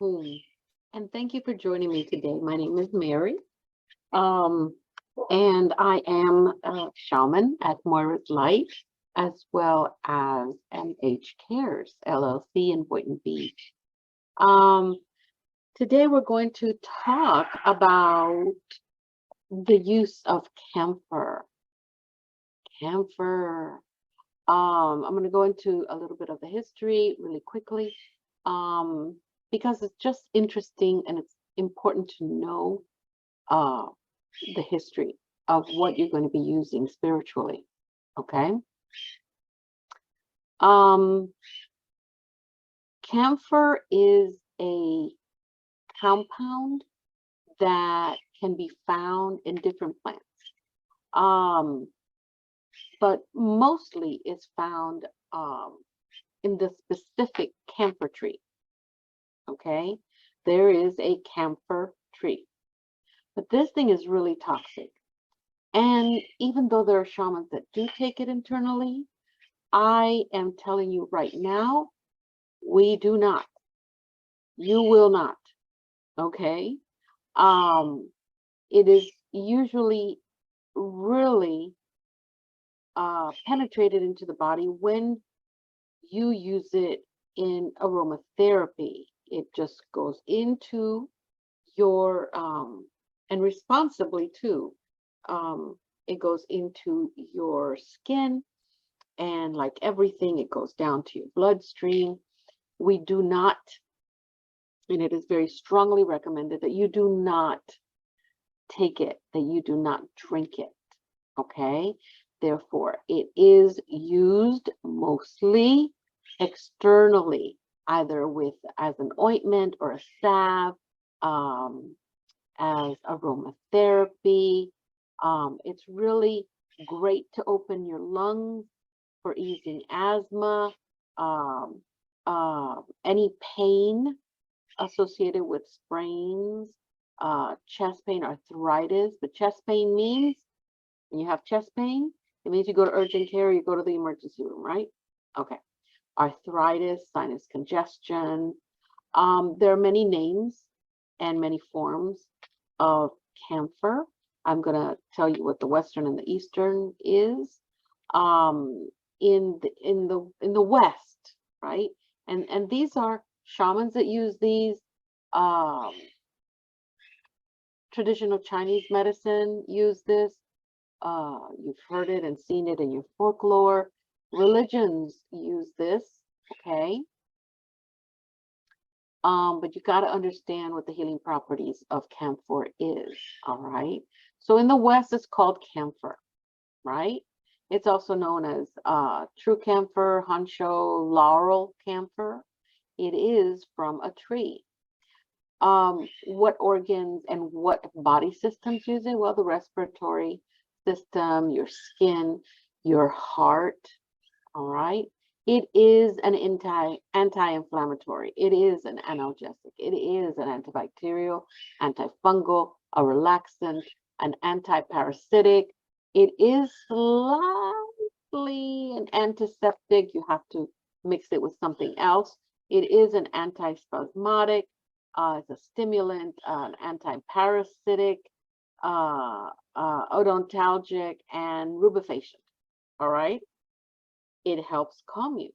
home. And thank you for joining me today. My name is Mary, um, and I am a shaman at Moira's Light, as well as MH Cares LLC in Boynton Beach. Um, Today we're going to talk about the use of camphor. Camphor. I'm going to go into a little bit of the history really quickly, because it's just interesting and it's important to know the history of what you're going to be using spiritually. Okay. Camphor is a compound that can be found in different plants. But mostly it's found in the specific camphor tree. Okay, there is a camphor tree, but this thing is really toxic. And even though there are shamans that do take it internally, I am telling you right now, we do not. You will not. Okay. It is usually really penetrated into the body when you use it in aromatherapy. It just goes into your and responsibly too. It goes into your skin, and like everything, it goes down to your bloodstream. We do not, and it is very strongly recommended that you do not take it, that you do not drink it. Okay. Therefore, it is used mostly externally, either as an ointment or a salve, as aromatherapy. It's really great to open your lungs for easing asthma, any pain associated with sprains, chest pain, arthritis. But chest pain means when you have chest pain, it means you go to urgent care, you go to the emergency room, right? Okay. Arthritis, sinus congestion. There are many names and many forms of camphor. I'm going to tell you what the Western and the Eastern is. In the West, right? And these are shamans that use these. Traditional Chinese medicine use this. You've heard it and seen it in your folklore. Religions use this, okay? But you got to understand what the healing properties of camphor is, all right? So in the West, it's called camphor, right? It's also known as true camphor, honcho, laurel camphor. It is from a tree. What organs and what body systems use it? Well, the respiratory system, your skin, your heart, all right? It is an anti-inflammatory. It is an analgesic. It is an antibacterial, antifungal, a relaxant, an antiparasitic. It is slightly an antiseptic. You have to mix it with something else. It is an antispasmodic. It's a stimulant, an antiparasitic, odontalgic, and rubefacient. All right. It helps calm you.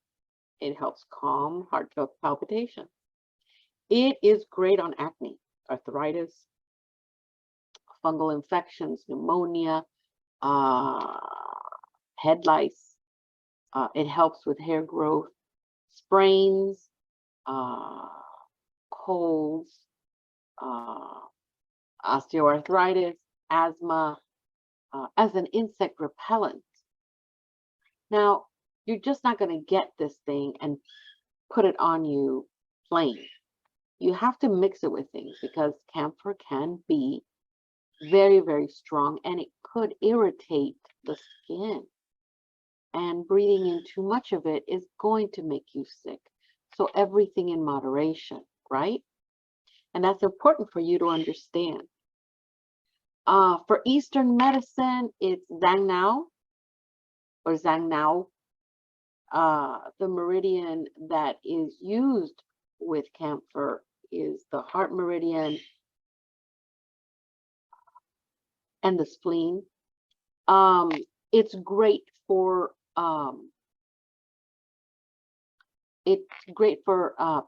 It helps calm heart palpitation. It is great on acne, arthritis, fungal infections, pneumonia, head lice. It helps with hair growth, sprains, colds, osteoarthritis, asthma, as an insect repellent. Now, you're just not going to get this thing and put it on you plain. You have to mix it with things because camphor can be very, very strong, and it could irritate the skin. And breathing in too much of it is going to make you sick. So everything in moderation, right? And that's important for you to understand. For Eastern medicine, it's Zangnao or Zangnao. The meridian that is used with camphor is the heart meridian and the spleen. It's great for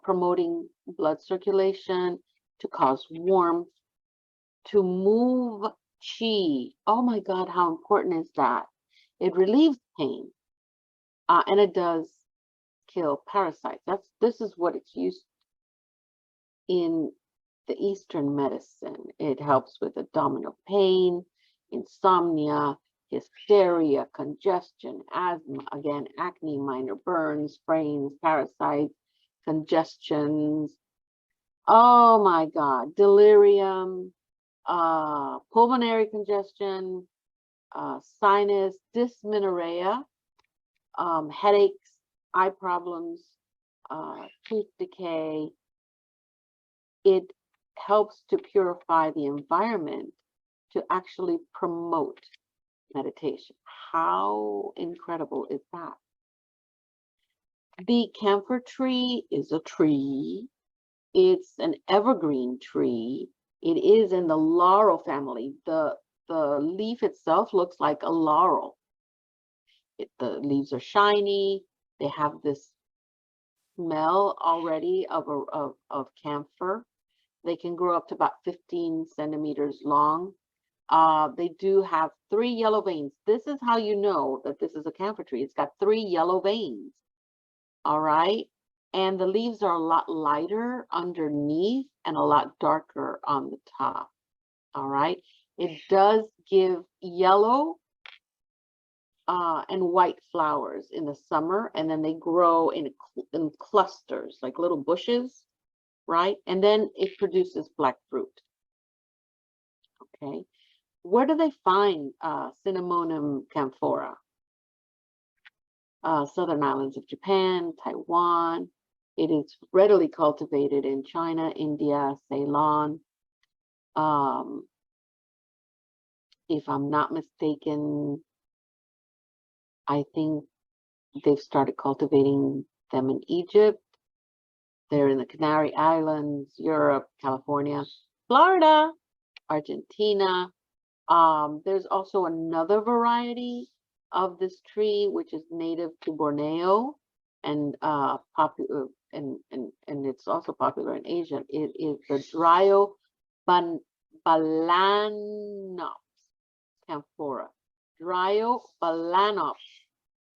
promoting blood circulation, to cause warmth, to move chi. Oh my God, how important is that? It relieves pain, and it does kill parasites. This is what it's used in the Eastern medicine. It helps with abdominal pain, insomnia, hysteria, congestion, asthma, again, acne, minor burns, sprains, parasites, congestions. Oh my God, delirium, pulmonary congestion, sinus, dysmenorrhea, headaches, eye problems, tooth decay. It helps to purify the environment to actually promote meditation. How incredible is that? The camphor tree is a tree. It's an evergreen tree. It is in the laurel family. The leaf itself looks like a laurel. The leaves are shiny. They have this smell already of camphor. They can grow up to about 15 centimeters long. They do have 3 yellow veins. This is how you know that this is a camphor tree. It's got 3 yellow veins. All right. And the leaves are a lot lighter underneath and a lot darker on the top. All right. It does give yellow and white flowers in the summer, and then they grow in clusters, like little bushes, right? And then it produces black fruit. Okay. Where do they find Cinnamomum camphora? Southern islands of Japan, Taiwan. It is readily cultivated in China, India, Ceylon. If I'm not mistaken, I think they've started cultivating them in Egypt. They're in the Canary Islands, Europe, California, Florida, Argentina. There's also another variety of this tree, which is native to Borneo and popular, and it's also popular in Asia. It is the Dryobalanops camphora. Dryobalanops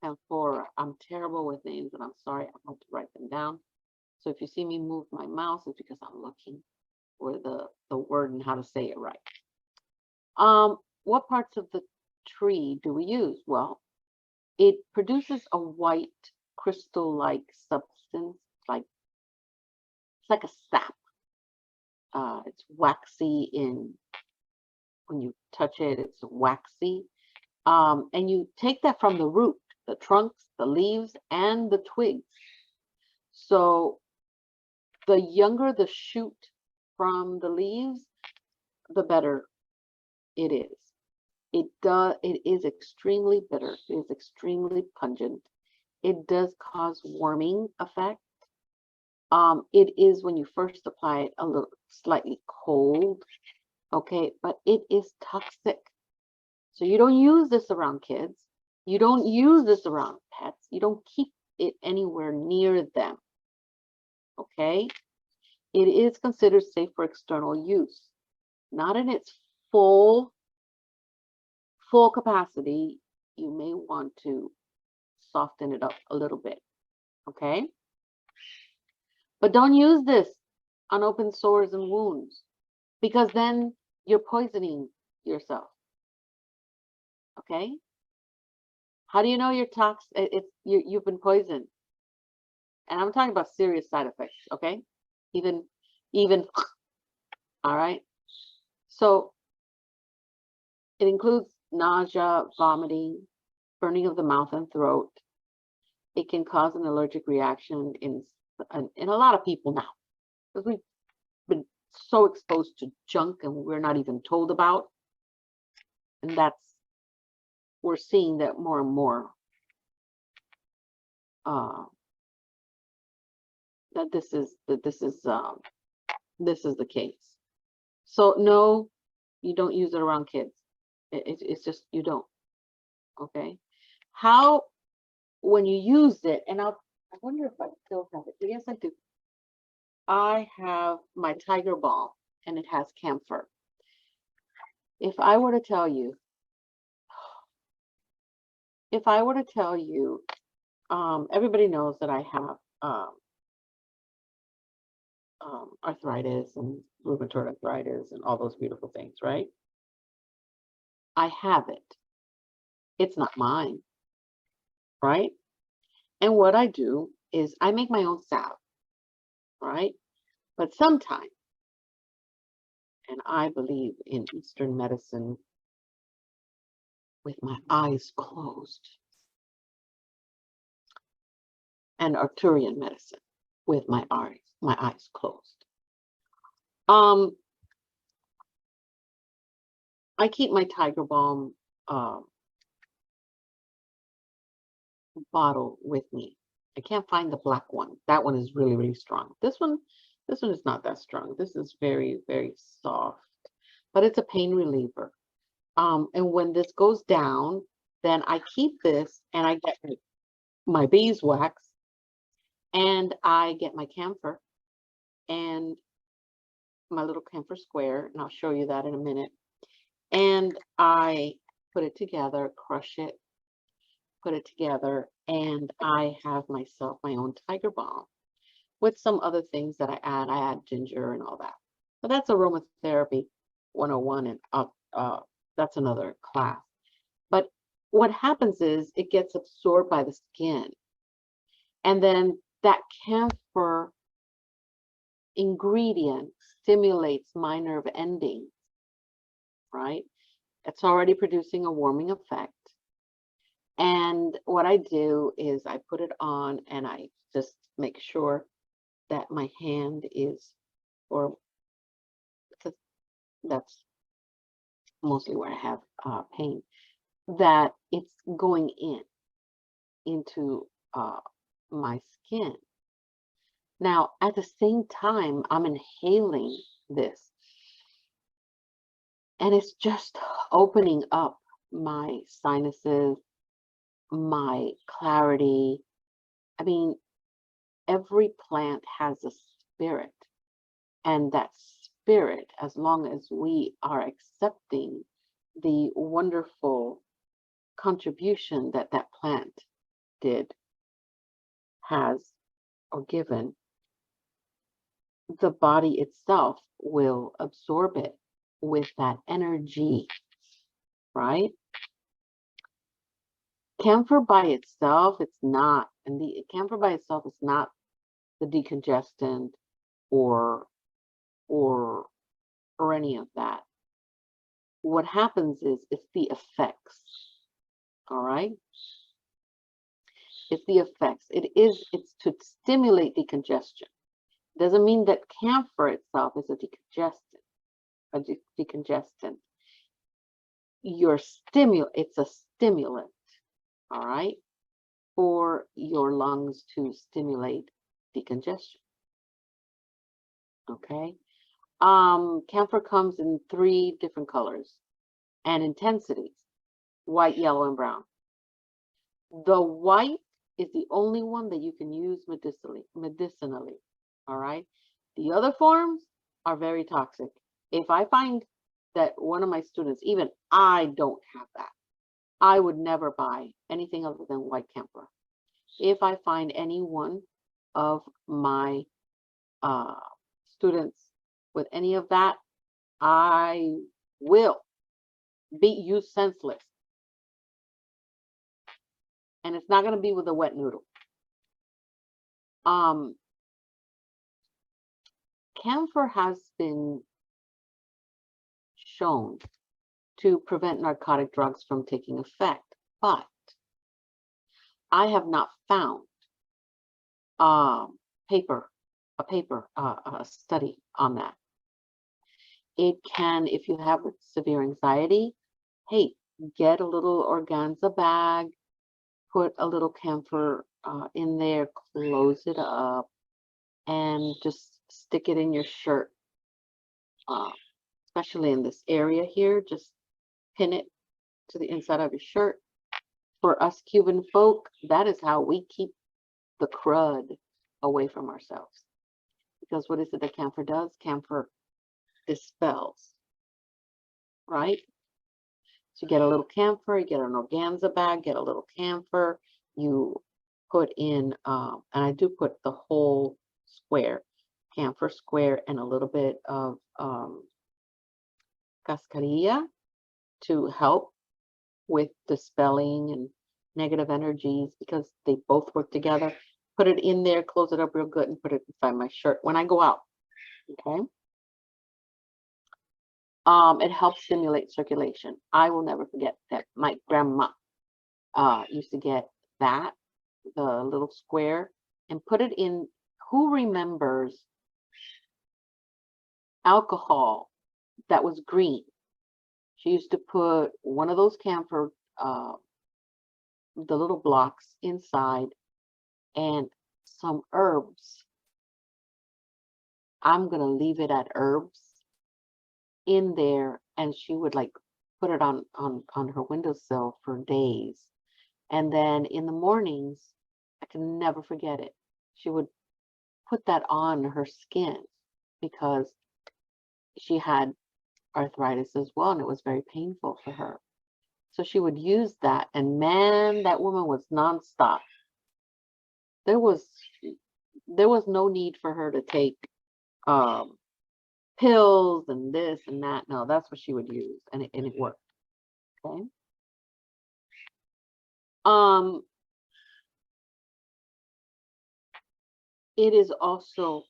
camphora. I'm terrible with names, and I'm sorry. I have to write them down. So if you see me move my mouse, it's because I'm looking for the word and how to say it right. What parts of the tree do we use? Well, it produces a white crystal-like substance, it's like a sap. It's waxy when you touch it, it's waxy. And you take that from the root, the trunks, the leaves, and the twigs. So the younger the shoot from the leaves, the better it is. It is extremely bitter. It is extremely pungent. It does cause warming effect. It is, when you first apply it, a little slightly cold, okay, but it is toxic. So you don't use this around kids. You don't use this around pets. You don't keep it anywhere near them, okay? It is considered safe for external use, not in its full capacity. You may want to soften it up a little bit, okay? But don't use this on open sores and wounds, because then you're poisoning yourself, okay? How do you know you're toxic? You've been poisoned, and I'm talking about serious side effects, okay? Even, all right? So it includes nausea, vomiting, burning of the mouth and throat. It can cause an allergic reaction in a lot of people now, because we've been so exposed to junk and we're not even told about. And we're seeing that more and more, that this is this is the case. So no, you don't use it around kids. It's just, you don't. Okay. How, when you use it, and I wonder if I still have it. Yes, I do. I have my Tiger Balm, and it has camphor. If I were to tell you, everybody knows that I have arthritis and rheumatoid arthritis and all those beautiful things, right? I have it. It's not mine, right? And what I do is I make my own salve, right? But sometimes, and I believe in Eastern medicine with my eyes closed, and Arcturian medicine with my eyes closed. I keep my Tiger Balm bottle with me. I can't find the black one. That one is really, really strong. This one is not that strong. This is very, very soft, but it's a pain reliever. And when this goes down, then I keep this and I get my beeswax and I get my camphor and my little camphor square, and I'll show you that in a minute. And I put it together, crush it, put it together, and I have myself my own Tiger Balm with some other things that I add. I add ginger and all that. So that's aromatherapy 101, and that's another class. But what happens is it gets absorbed by the skin, and then that camphor ingredient stimulates my nerve endings, right? It's already producing a warming effect. And what I do is I put it on and I just make sure that my hand is, or because that's mostly where I have pain, that it's going into my skin. Now, at the same time, I'm inhaling this, and it's just opening up my sinuses, my clarity. I mean, every plant has a spirit, and that spirit, as long as we are accepting the wonderful contribution that that plant has or given, the body itself will absorb it with that energy, right? Camphor by itself, it's not, and the camphor by itself is not the decongestant or any of that. What happens is it's the effects. All right, it's the effects. It's to stimulate decongestion. Doesn't mean that camphor itself is a decongestant. It's a stimulant, all right, for your lungs to stimulate decongestion. Okay. Camphor comes in 3 different colors and intensities: white, yellow, and brown. The white is the only one that you can use medicinally. All right. The other forms are very toxic. If I find that one of my students, even I don't have that, I would never buy anything other than white camphor. If I find any one of my students with any of that, I will beat you senseless. And it's not going to be with a wet noodle. Camphor has been shown to prevent narcotic drugs from taking effect, but I have not found a study on that. It can, if you have severe anxiety, hey, get a little organza bag, put a little camphor in there, close it up, and just stick it in your shirt especially in this area here. Just pin it to the inside of your shirt. For us Cuban folk, that is how we keep the crud away from ourselves. Because what is it that camphor does? Camphor dispels, right? So you get a little camphor, you get an organza bag, get a little camphor, you put in, and I do put the whole square, camphor square, and a little bit of cascarilla to help with dispelling and negative energies, because they both work together. Put it in there, close it up real good, and put it inside my shirt when I go out. Okay. It helps stimulate circulation. I will never forget that my grandma used to get that, the little square, and put it in. Who remembers alcohol that was green? She used to put one of those camphor, the little blocks inside, and some herbs. I'm gonna leave it at herbs in there, and she would like put it on her windowsill for days. And then in the mornings, I can never forget it, she would put that on her skin because she had arthritis as well, and it was very painful for her. So she would use that, and man, that woman was nonstop. There was no need for her to take pills and this and that. No, that's what she would use, and it worked. Okay. It is also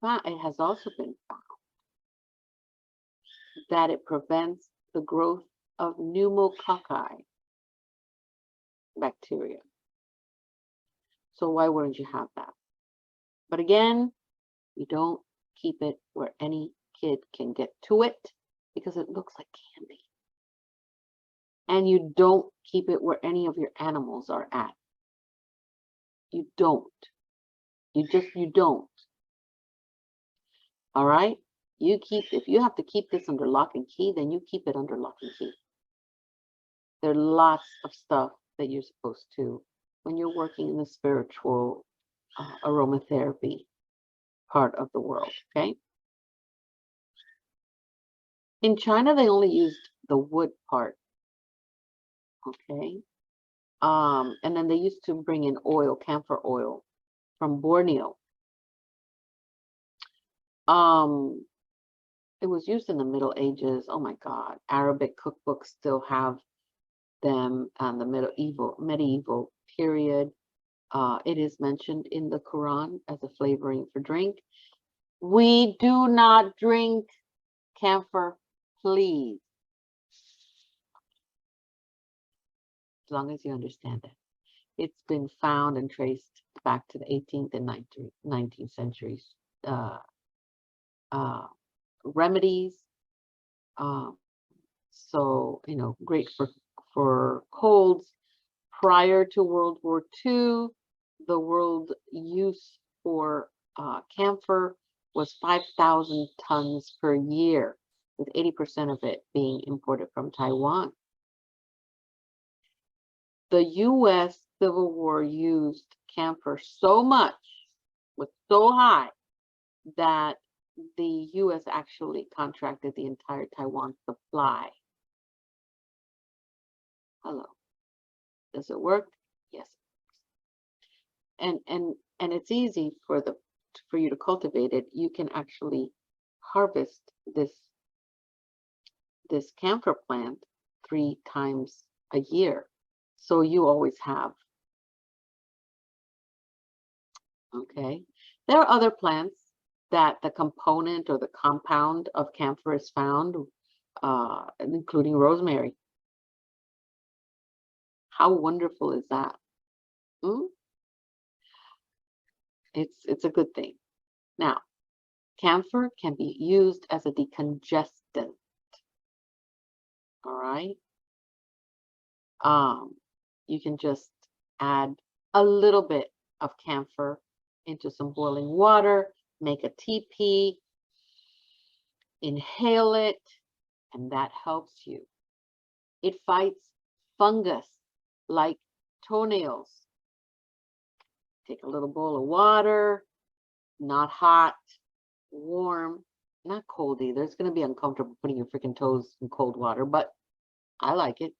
it has also been found that it prevents the growth of pneumococci bacteria. So why wouldn't you have that? But again, you don't keep it where any kid can get to it because it looks like candy. And you don't keep it where any of your animals are at. You don't. You don't. All right? If you have to keep this under lock and key, then you keep it under lock and key. There are lots of stuff that you're supposed to when you're working in the spiritual aromatherapy part of the world, okay? In China, they only used the wood part, okay? And then they used to bring in oil, camphor oil, from Borneo. It was used in the Middle Ages. Oh my God, Arabic cookbooks still have them on the medieval period. It is mentioned in the Quran as a flavoring for drink. We do not drink camphor, please. As long as you understand that. It's been found and traced back to the 18th and 19th centuries. Remedies. So, you know, great for colds. Prior to World War II, the world use for camphor was 5,000 tons per year, with 80% of it being imported from Taiwan. The U.S. Civil War used camphor so much, was so high, that the U.S. actually contracted the entire Taiwan supply. Hello. Does it work? Yes. And it's easy for you to cultivate it. You can actually harvest this camphor plant 3 times a year. So you always have. Okay. There are other plants that the component or the compound of camphor is found, including rosemary. How wonderful is that? It's a good thing. Now, camphor can be used as a decongestant. All right. You can just add a little bit of camphor into some boiling water, make a teepee, Inhale it, and that helps you. It fights fungus like toenails. Take a little bowl of water, not hot, warm, not cold either. It's going to be uncomfortable putting your freaking toes in cold water, but I like it.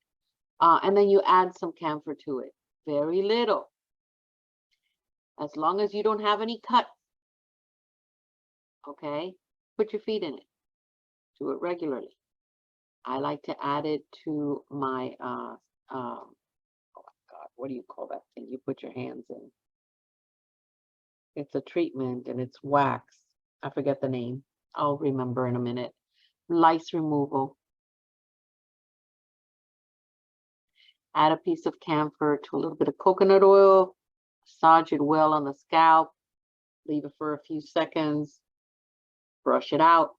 And then you add some camphor to it. Very little. As long as you don't have any cuts, okay? Put your feet in it. Do it regularly. I like to add it to my, oh my God, what do you call that thing you put your hands in? It's a treatment and it's wax. I forget the name. I'll remember in a minute. Lice removal. Add a piece of camphor to a little bit of coconut oil. Massage it well on the scalp. Leave it for a few seconds. Brush it out.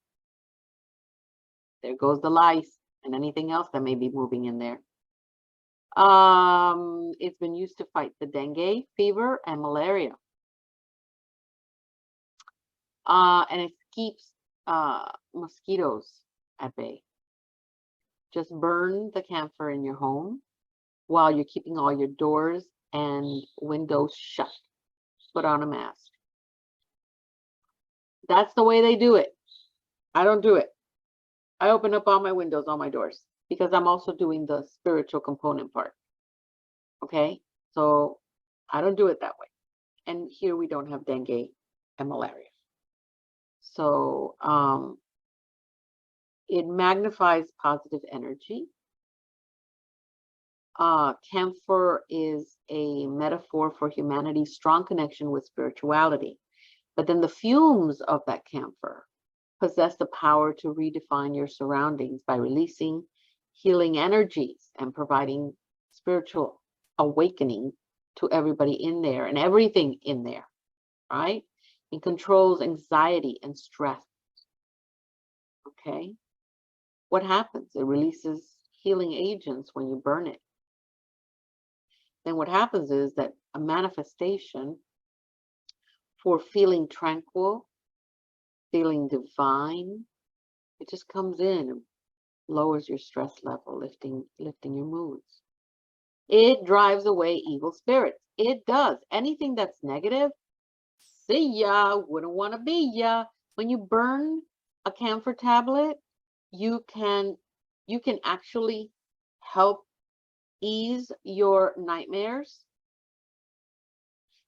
There goes the lice and anything else that may be moving in there. It's been used to fight the dengue, fever, and malaria. And it keeps mosquitoes at bay. Just burn the camphor in your home while you're keeping all your doors and windows shut. Put on a mask. That's the way they do it. I don't do it. I open up all my windows, all my doors, because I'm also doing the spiritual component part. Okay? So I don't do it that way. And here we don't have dengue and malaria. So it magnifies positive energy. Camphor is a metaphor for humanity's strong connection with spirituality. But then the fumes of that camphor possess the power to redefine your surroundings by releasing healing energies and providing spiritual awakening to everybody in there and everything in there, right? It controls anxiety and stress. Okay? What happens? It releases healing agents when you burn it. Then what happens is that a manifestation for feeling tranquil, feeling divine, it just comes in and lowers your stress level, lifting your moods. It drives away evil spirits. It does. Anything that's negative, see ya, wouldn't want to be ya. When you burn a camphor tablet, you can actually help ease your nightmares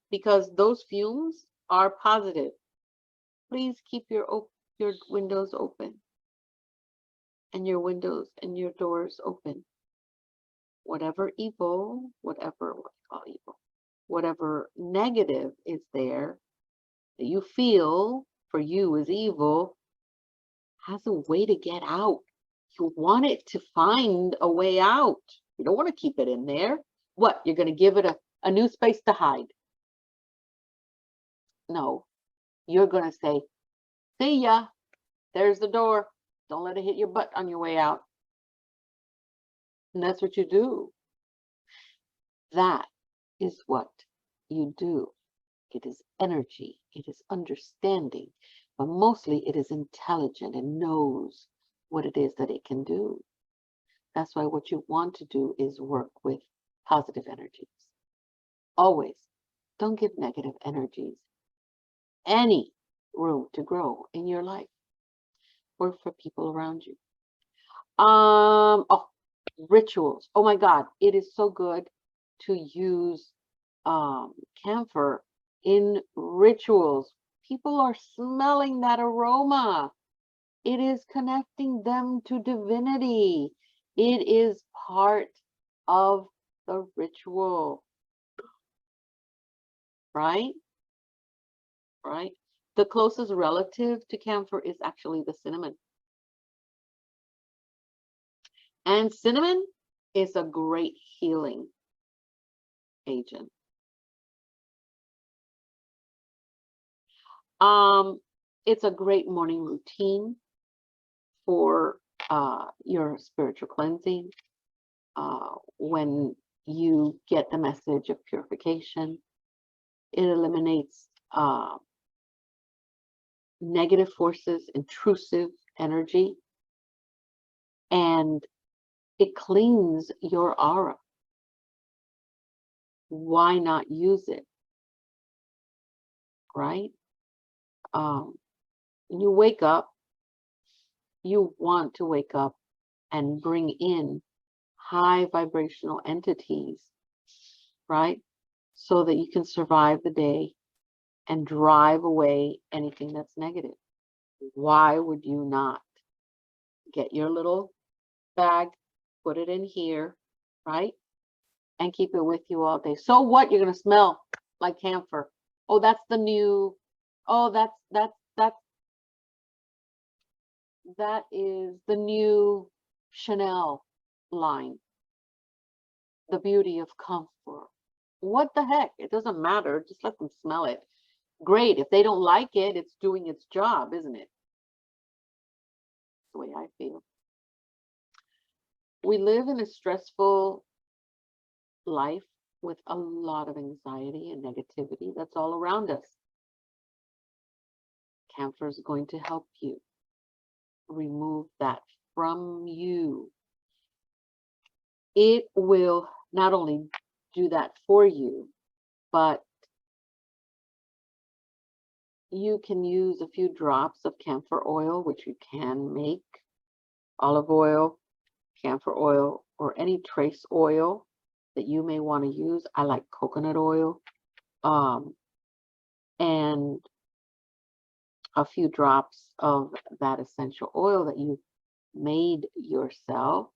because those fumes are positive. Please keep your windows open and your windows and your doors open. Whatever evil, whatever negative is there that you feel for you is evil has a way to get out. You want it to find a way out. You don't want to keep it in there. What? You're going to give it a new space to hide. No, you're going to say, see ya. There's the door. Don't let it hit your butt on your way out. And that's what you do. That is what you do. It is energy. It is understanding. But mostly it is intelligent and knows what it is that it can do. That's why what you want to do is work with positive energies. Always. Don't give negative energies any room to grow in your life or for people around you. Rituals. Oh my God, it is so good to use camphor in rituals. People are smelling that aroma. It is connecting them to divinity. It is part of the ritual. Right? Right? The closest relative to camphor is actually the cinnamon. And cinnamon is a great healing agent. It's a great morning routine for your spiritual cleansing. When you get the message of purification, it eliminates negative forces, intrusive energy, and it cleans your aura. Why not use it, right? When you wake up, you want to wake up and bring in high vibrational entities, right? So that you can survive the day and drive away anything that's negative. Why would you not get your little bag, put it in here, right? And keep it with you all day. So what? You're going to smell like camphor. Oh, that's the new, oh, that is the new Chanel line. The beauty of comfort. What the heck? It doesn't matter. Just let them smell it. Great. If they don't like it, it's doing its job, isn't it? That's the way I feel. We live in a stressful life with a lot of anxiety and negativity that's all around us. Camphor is going to help you remove that from you. It will not only do that for you, but you can use a few drops of camphor oil, which you can make, olive oil, camphor oil, or any trace oil that you may want to use. I like coconut oil, and a few drops of that essential oil that you made yourself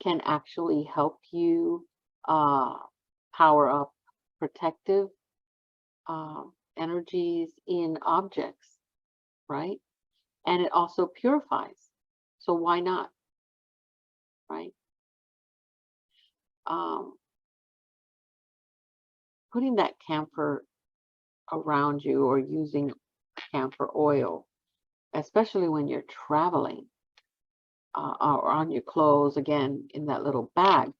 can actually help you power up protective energies in objects, right? And it also purifies. So why not, right? Putting that camphor around you or using camphor oil, especially when you're traveling or on your clothes, again, in that little bag,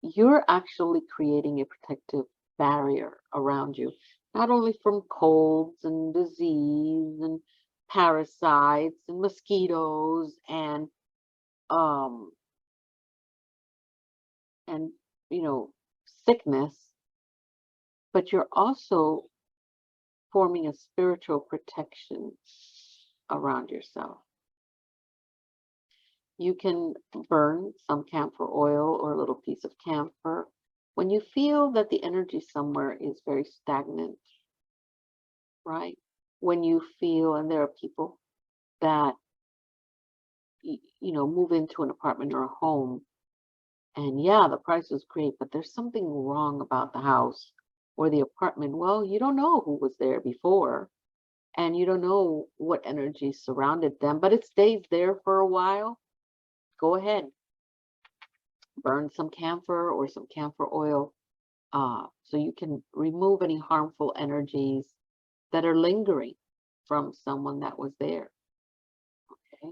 you're actually creating a protective barrier around you, not only from colds and disease and parasites and mosquitoes and sickness, but you're also forming a spiritual protection around yourself. You can burn some camphor oil or a little piece of camphor when you feel that the energy somewhere is very stagnant, right? When you feel, and there are people that, move into an apartment or a home, and yeah, the price is great, but there's something wrong about the house or the apartment. Well, you don't know who was there before, and you don't know what energy surrounded them, but it stays there for a while. Go ahead, burn some camphor or some camphor oil so you can remove any harmful energies that are lingering from someone that was there. Okay,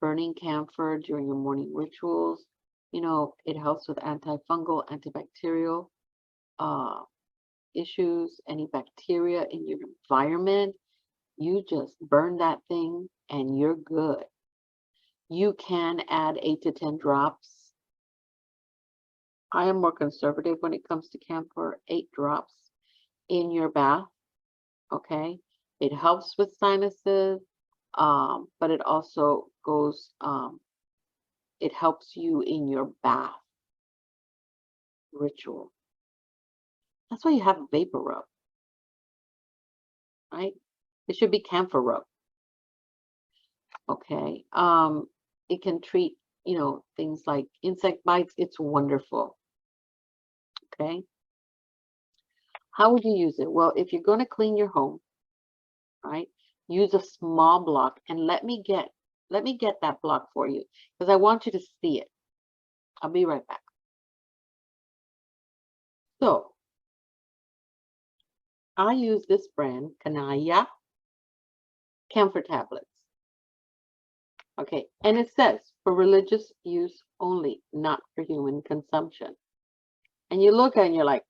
burning camphor during your morning rituals, it helps with antifungal, antibacterial issues, any bacteria in your environment. You just burn that thing and you're good. You can add 8 to 10 drops. I am more conservative when it comes to camphor, 8 drops in your bath. Okay, it helps with sinuses, but it also goes, it helps you in your bath ritual. That's why you have a vapor rub, right? It should be camphor rub. Okay, it can treat, things like insect bites. It's wonderful. Okay, how would you use it? Well, if you're going to clean your home, right, use a small block, and let me get that block for you because I want you to see it. I'll be right back. So I use this brand, Kanaya camphor tablets. Okay, and it says for religious use only, not for human consumption. And you look at it and you're like,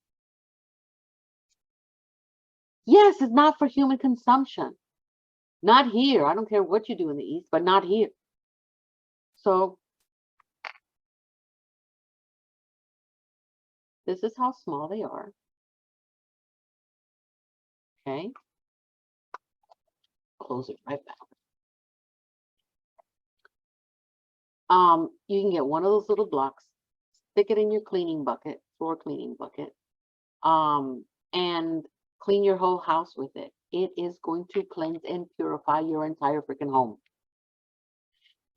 yes, it's not for human consumption. Not here. I don't care what you do in the East, but not here. So this is how small they are. Okay. Close it right back. You can get one of those little blocks, stick it in your cleaning bucket, floor cleaning bucket, and clean your whole house with it. It is going to cleanse and purify your entire freaking home.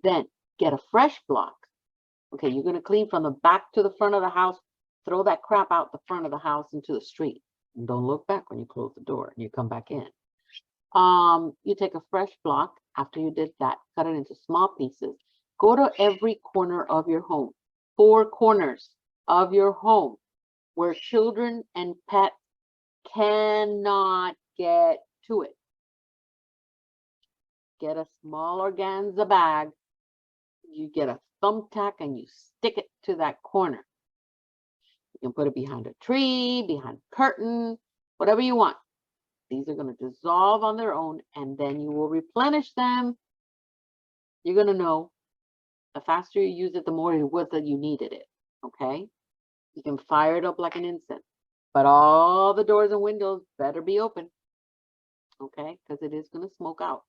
Then get a fresh block. Okay, you're going to clean from the back to the front of the house. Throw that crap out the front of the house into the street. And don't look back when you close the door and you come back in. You take a fresh block. After you did that, cut it into small pieces. Go to every corner of your home, 4 corners of your home where children and pets cannot get to it. Get a small organza bag. You get a thumbtack and you stick it to that corner. You can put it behind a tree, behind a curtain, whatever you want. These are going to dissolve on their own, and then you will replenish them. You're going to know the faster you use it, the more it was that you needed it. Okay? You can fire it up like an incense, but all the doors and windows better be open. Okay? Because it is going to smoke out.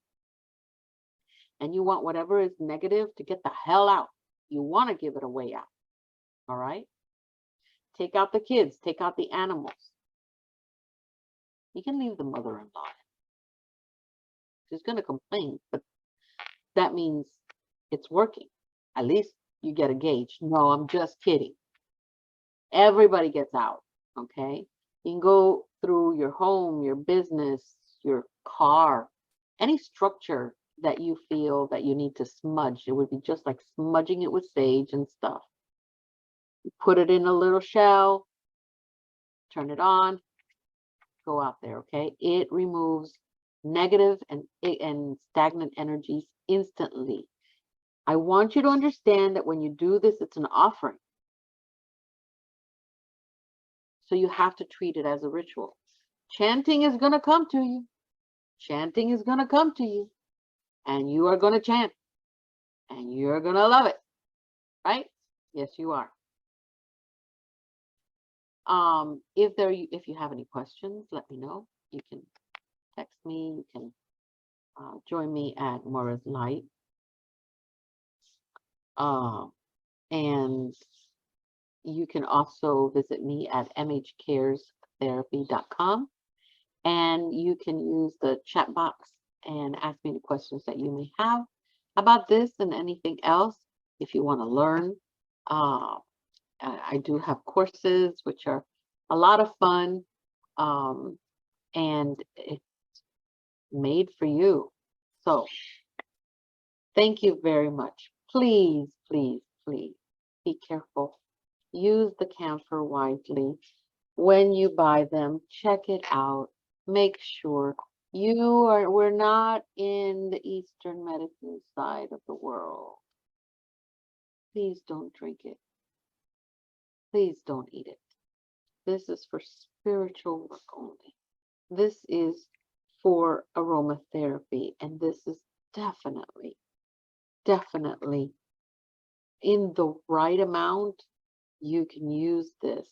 And you want whatever is negative to get the hell out. You want to give it a way out. All right? Take out the kids. Take out the animals. You can leave the mother-in-law. She's going to complain, but that means it's working. At least you get a gauge. No, I'm just kidding. Everybody gets out, okay? You can go through your home, your business, your car, any structure that you feel that you need to smudge. It would be just like smudging it with sage and stuff. You put it in a little shell, turn it on, go out there, okay? It removes negative and stagnant energies instantly. I want you to understand that when you do this, it's an offering. So you have to treat it as a ritual. Chanting is going to come to you. Chanting is going to come to you. And you are going to chant. And you're going to love it. Right? Yes, you are. If you have any questions, let me know. You can text me. You can join me at Mora's Light. And you can also visit me at mhcaresTherapy.com. And you can use the chat box and ask me the questions that you may have about this and anything else. If you want to learn, I do have courses, which are a lot of fun, and it's made for you. So thank you very much. Please, please, please be careful. Use the camphor wisely. When you buy them, check it out. Make sure we're not in the Eastern medicine side of the world. Please don't drink it. Please don't eat it. This is for spiritual work only. This is for aromatherapy, and this is definitely in the right amount. You can use this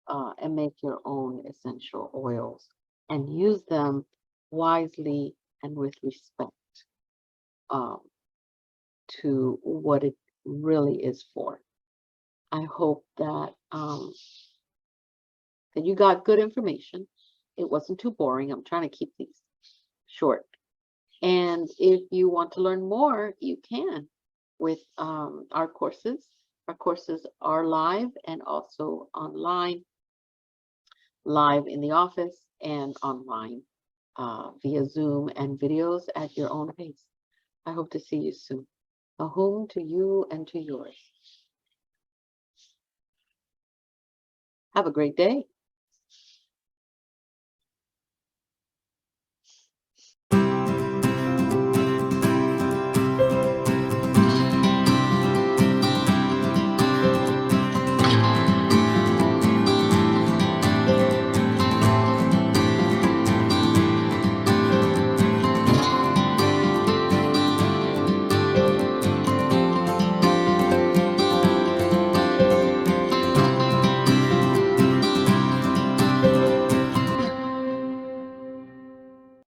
and make your own essential oils and use them wisely and with respect to what it really is for. I hope that that you got good information. It wasn't too boring. I'm trying to keep these short. And if you want to learn more, you can with our courses. Our courses are live and also online, live in the office and online via Zoom and videos at your own pace. I hope to see you soon. Ahum to you and to yours. Have a great day.